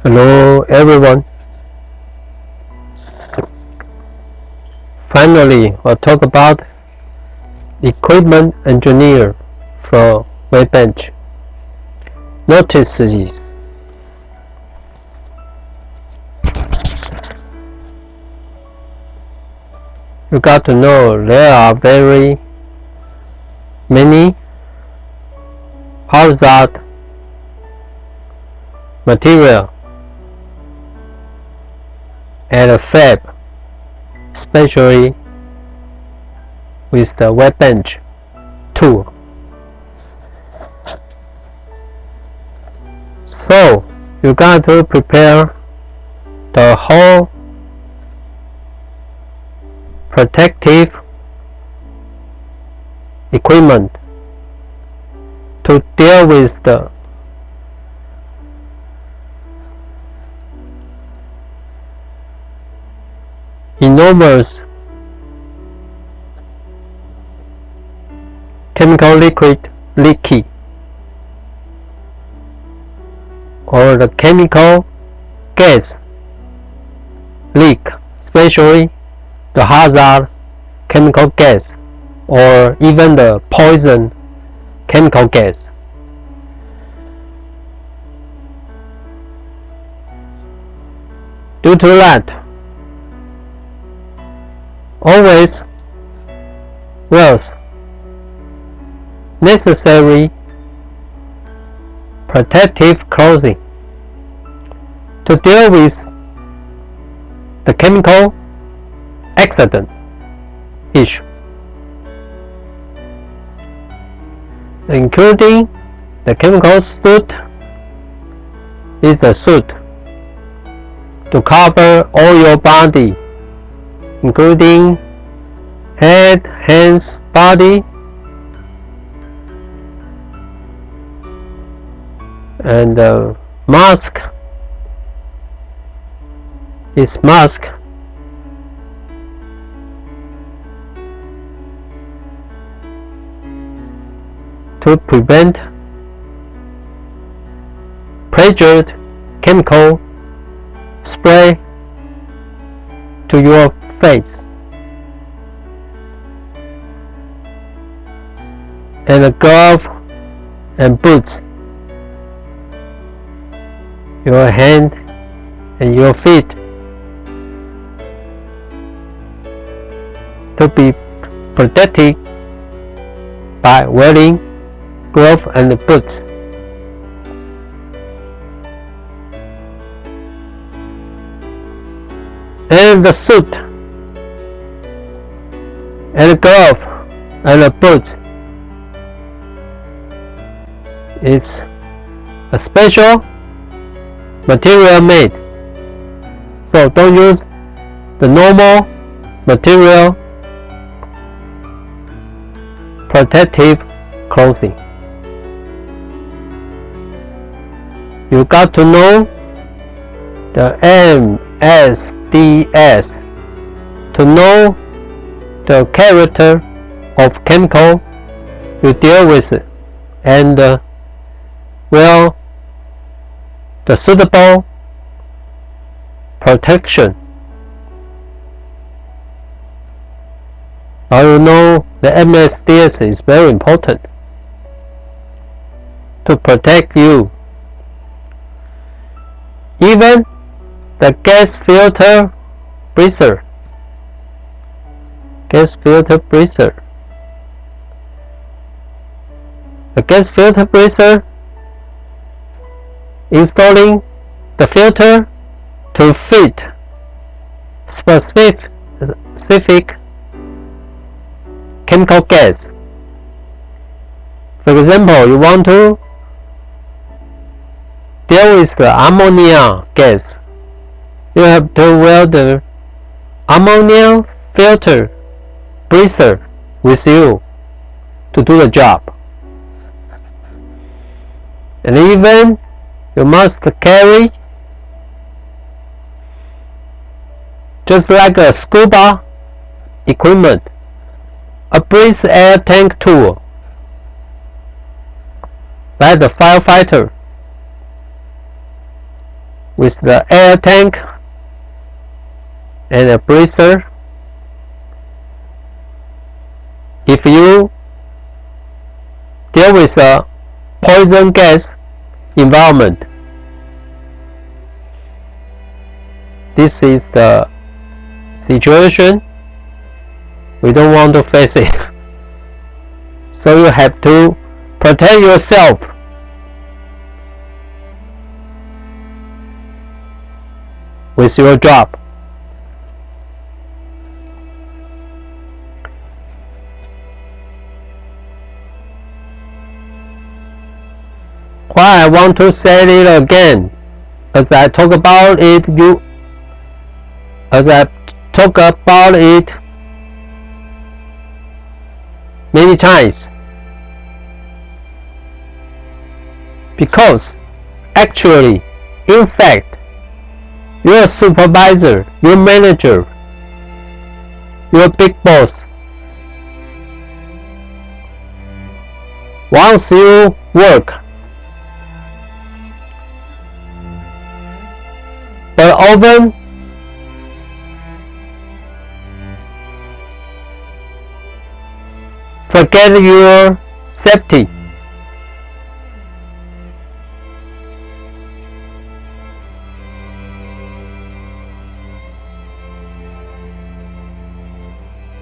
Hello everyone. Finally, I'll talk about equipment engineer from Workbench. Notice this. You got to know there are very many hazard material at a fab, especially with the Workbench tool. So you got to prepare the whole protective equipment to deal with the enormous chemical liquid leaky or the chemical gas leak, especially the hazard chemical gas or even the poison chemical gas. Due to that, always wears necessary protective clothing to deal with the chemical accident issue, including the chemical suit is a suit to cover all your body, including head, hands, body, and the mask is mask to prevent pressured chemical spray to your face, and a glove and boots your hand and your feet to be protected by wearing gloves and boots. And the suit and the glove and the boot is a special material made, so don't use the normal material protective clothing. You got to know the MSDS to know the character of chemical you deal with and wear the suitable protection. Now you know the MSDS is very important to protect you. Even the gas filter breather, the gas filter breather, installing the filter to fit specific chemical gas. For example, you want to deal with the ammonia gas, you have to wear the ammonia filter breather with you to do the job. And even you must carry, just like a scuba equipment, a breathe air tank tool by the firefighter. with the air tank and a breather. If you deal with a poison gas environment, this is the situation we don't want to face it. So you have to protect yourself. With your job. Why I want to say it again, as I talk about it many times, because actually, in fact, your supervisor, your manager, your big boss wants you work, but often forget your safety.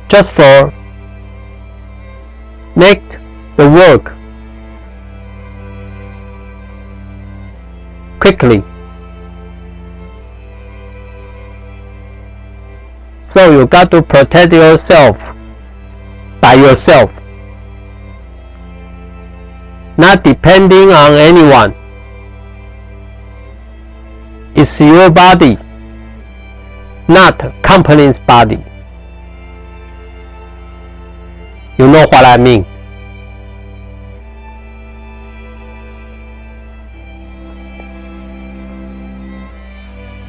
Just for make the work quickly. So you got to protect yourself by yourself, not depending on anyone. It's your body, not company's body. You know what I mean.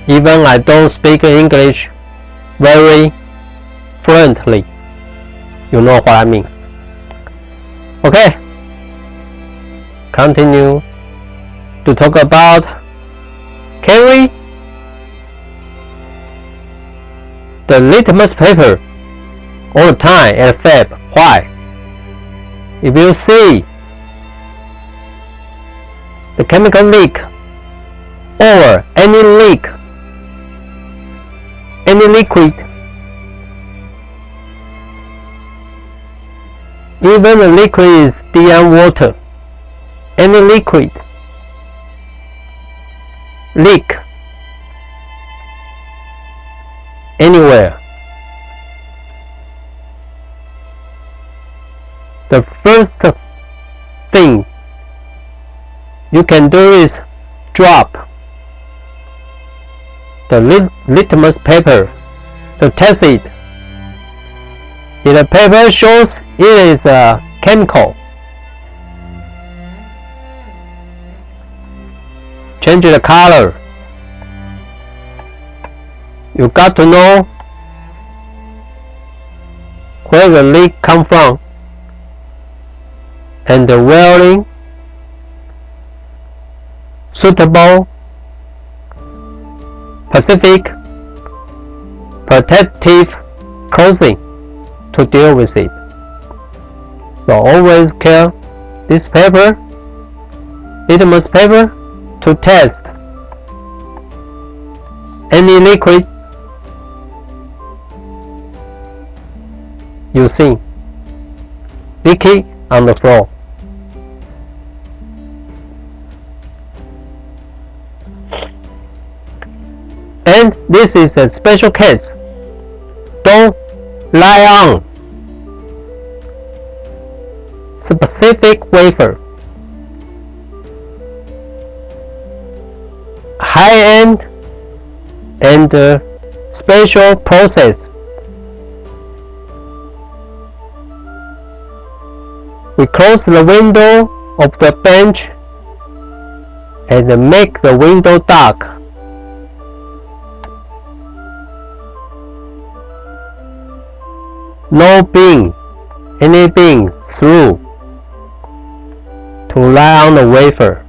Even I don't speak English very fluently. You know what I mean. Okay. Continue to talk about carry the litmus paper all the time at fab. Why? If you see the chemical leak or any leak, any liquid, even the liquid is DN water, any liquid leak anywhere, the first thing you can do is drop the litmus paper to test it. If the paper shows it is a chemical, change the color. You got to know where the leak come from and wearing suitable specific protective clothing to deal with it. So always carry this paper, litmus paper, to test any liquid you see leaking on the floor. And this is a special case. Don't lie on specific wafer. High-end and special process. We close the window of the bench and make the window dark. No beam, any beam through to lie on the wafer.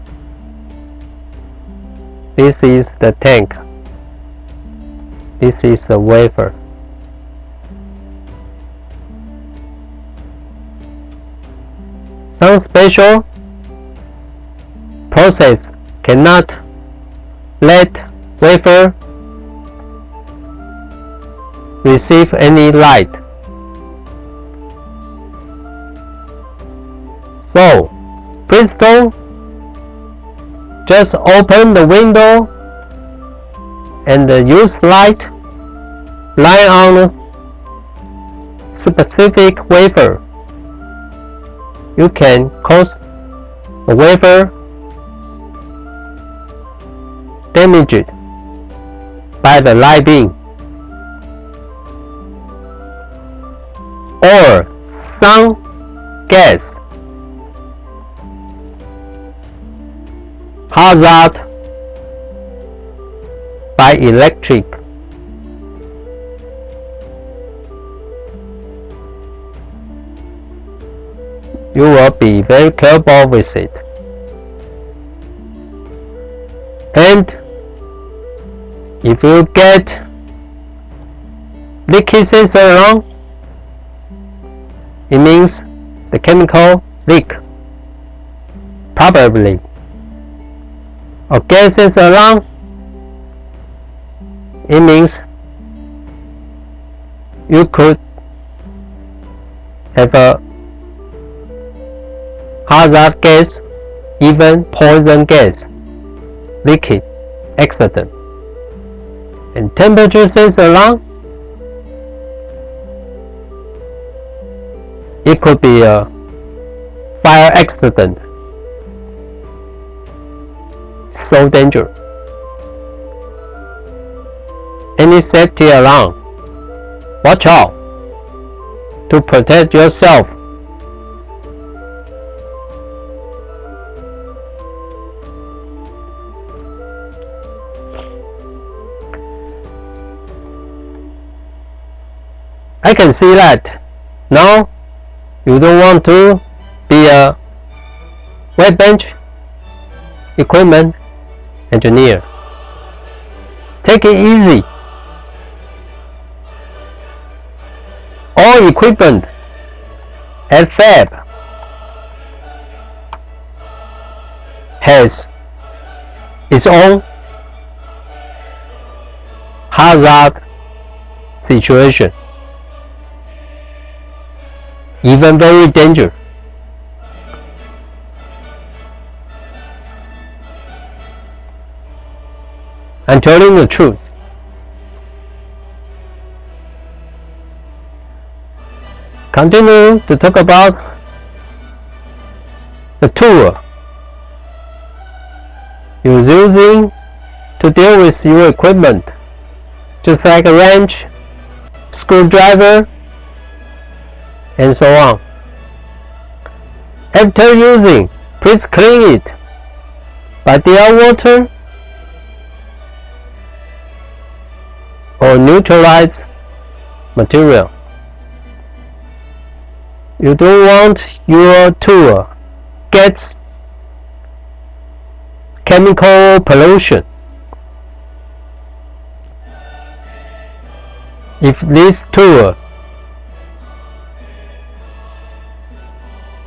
This is the tank. This is the wafer. Some special process cannot let wafer receive any light. So please don't just open the window and use light line on specific wafer. You can cause the wafer damaged by the light beam, or some gas hazard by electric. You will be very careful with it. And if you get leaky sensor alarm, it means the chemical leak. Probably. Or gas sensor alarm, it means you could have a hazard gas, even poison gas, leaking accident. And temperature sensor alarm, it could be a fire accident. So dangerous. Any safety alarm, watch out to protect yourself. I can see that now you don't want to be a workbench equipment engineer. Take it easy. All equipment at fab has its own hazard situation, even very dangerous. I'm telling the truth. Continue to talk about the tool you're using to deal with your equipment, just like a wrench, screwdriver, and so on. After using, please clean it by DL water or neutralize material. You don't want your tool gets chemical pollution. If this tool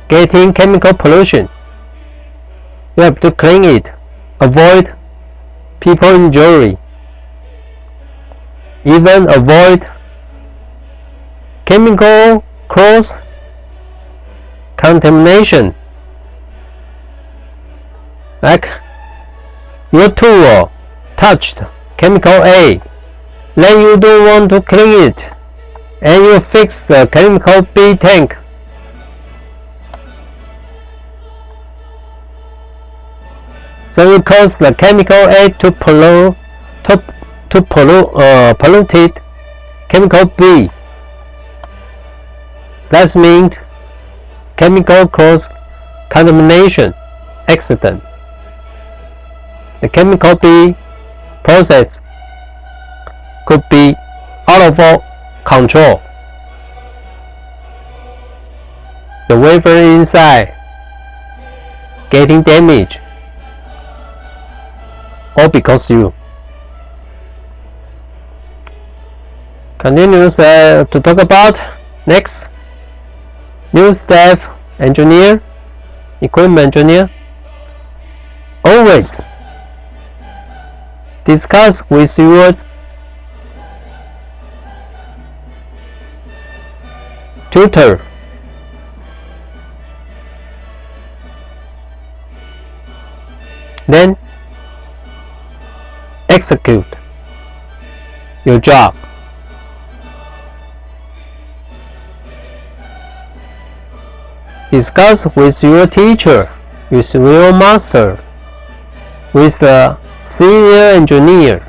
getting chemical pollution, you have to clean it. Avoid people injury. Even avoid chemical cross contamination. Like your tool touched chemical A, then you don't want to clean it, and you fix the chemical B tank. So you cause the chemical A to polluted chemical B. That means chemical cross contamination accident. The chemical B process could be out of control. The wafer inside getting damaged. all because you. Continues to talk about next new staff engineer, equipment engineer. Always discuss with your tutor. Then execute your job. Discuss with your teacher, with your master, with the senior engineer.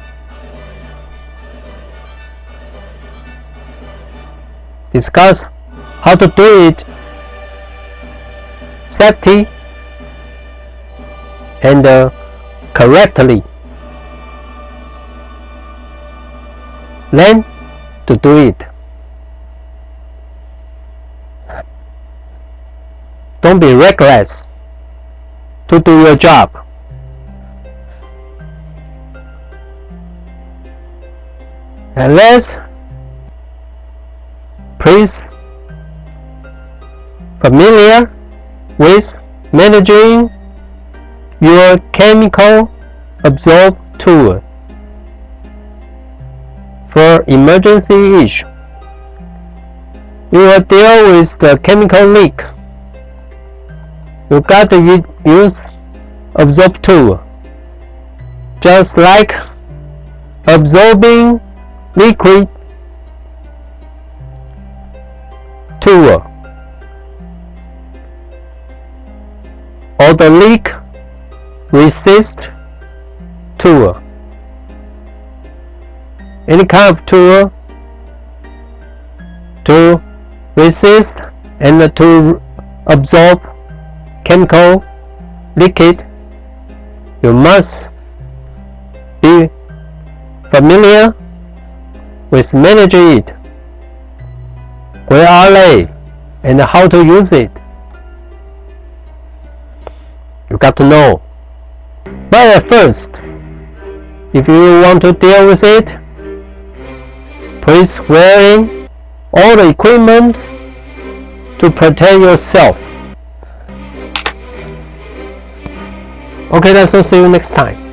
Discuss how to do it safely and correctly. Learn to do it. Don't be reckless to do your job. And let's please familiar with managing your chemical absorb tool for emergency issue. You will deal with the chemical leak. You got to use absorb tool, just like absorbing liquid tool or the leak resist tool. Any kind of tool to resist and to absorb chemical liquid, you must be familiar with managing it. Where are they and how to use it? You got to know. But at first, if you want to deal with it, please wear in all the equipment to protect yourself. Okay, let's see you next time.